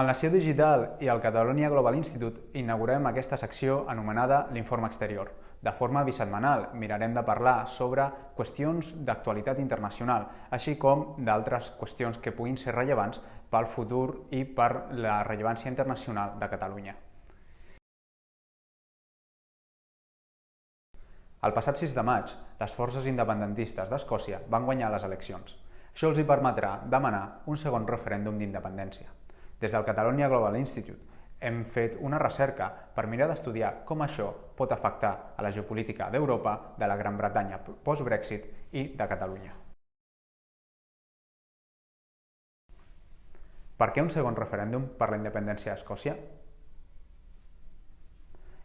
Amb el Nació Digital i el Catalonia Global Institute inaugurem aquesta secció anomenada l'Informe Exterior. De forma bisetmanal mirarem de parlar sobre qüestions d'actualitat internacional, així com d'altres qüestions que puguin ser rellevants pel futur i per la rellevància internacional de Catalunya. El passat 6 de maig, les forces independentistes d'Escòcia van guanyar les eleccions. Això els hi permetrà demanar un segon referèndum d'independència. Des del Catalonia Global Institute hem fet una recerca per mirar d'estudiar com això pot afectar a la geopolítica d'Europa, de la Gran Bretanya post-Brexit i de Catalunya. Per què un segon referèndum per la independència d'Escòcia?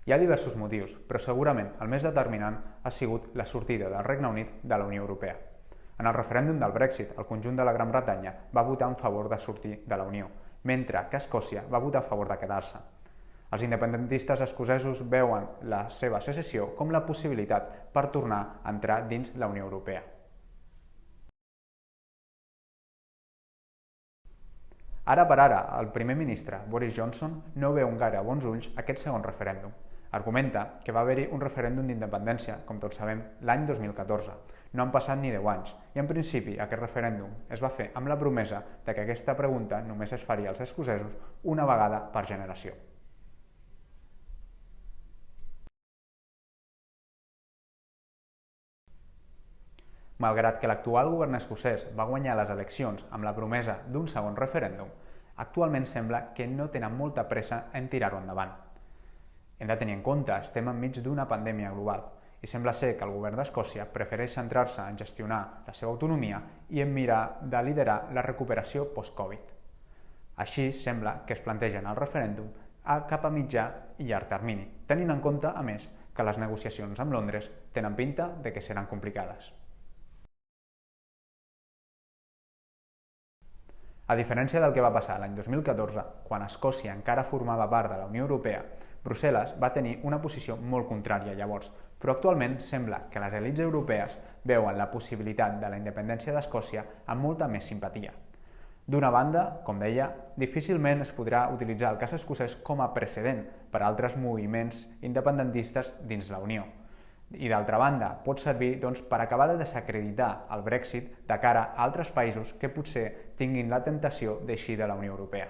Hi ha diversos motius, però segurament el més determinant ha sigut la sortida del Regne Unit de la Unió Europea. En el referèndum del Brexit, el conjunt de la Gran Bretanya va votar en favor de sortir de la Unió, mentre que Escòcia va votar a favor de quedar-se. Els independentistes escocesos veuen la seva secessió com la possibilitat per tornar a entrar dins la Unió Europea. Ara per ara, el primer ministre, Boris Johnson, no veu amb gaire bons ulls aquest segon referèndum. Argumenta que va haver-hi un referèndum d'independència, com tots sabem, l'any 2014. No han passat ni 10 anys i, en principi, aquest referèndum es va fer amb la promesa de que aquesta pregunta només es faria als escocesos una vegada per generació. Malgrat que l'actual govern escocès va guanyar les eleccions amb la promesa d'un segon referèndum, actualment sembla que no tenen molta pressa en tirar-ho endavant. Hem de tenir en compte que estem enmig d'una pandèmia global i sembla ser que el govern d'Escòcia prefereix centrar-se en gestionar la seva autonomia i en mirar de liderar la recuperació post-Covid. Així sembla que es plantegen el referèndum cap a mitjà i llarg termini, tenint en compte, a més, que les negociacions amb Londres tenen pinta de que seran complicades. A diferència del que va passar l'any 2014, quan Escòcia encara formava part de la Unió Europea, Brussel·les va tenir una posició molt contrària llavors, però actualment sembla que les elits europees veuen la possibilitat de la independència d'Escòcia amb molta més simpatia. D'una banda, com deia, difícilment es podrà utilitzar el cas escocès com a precedent per a altres moviments independentistes dins la Unió. I d'altra banda, pot servir per acabar de desacreditar el Brexit de cara a altres països que potser tinguin la temptació d'eixir de la Unió Europea.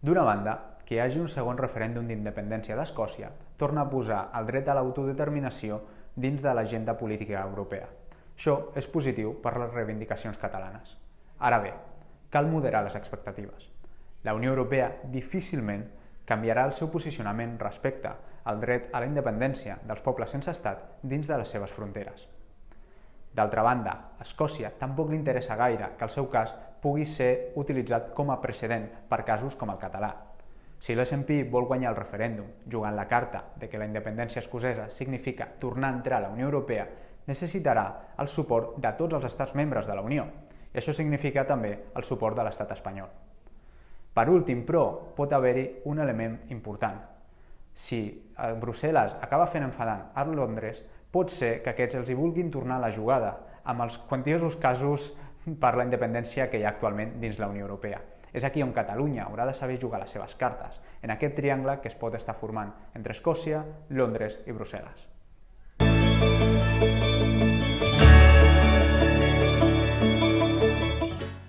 D'una banda, que hi hagi un segon referèndum d'independència d'Escòcia torna a posar el dret a l'autodeterminació dins de l'agenda política europea. Això és positiu per les reivindicacions catalanes. Ara bé, cal moderar les expectatives. La Unió Europea difícilment canviarà el seu posicionament respecte al dret a la independència dels pobles sense estat dins de les seves fronteres. D'altra banda, a Escòcia tampoc li interessa gaire que el seu cas pugui ser utilitzat com a precedent per casos com el català. Si l'SNP vol guanyar el referèndum jugant la carta de que la independència escocesa significa tornar a entrar a la Unió Europea, necessitarà el suport de tots els estats membres de la Unió, i això significa també el suport de l'estat espanyol. Per últim, però, pot haver-hi un element important. Si Brussel·les acaba fent enfadant a Londres, pot ser que aquests els hi vulguin tornar a la jugada amb els quantiosos casos per la independència que hi ha actualment dins la Unió Europea. És aquí on Catalunya haurà de saber jugar les seves cartes, en aquest triangle que es pot estar formant entre Escòcia, Londres i Brussel·les.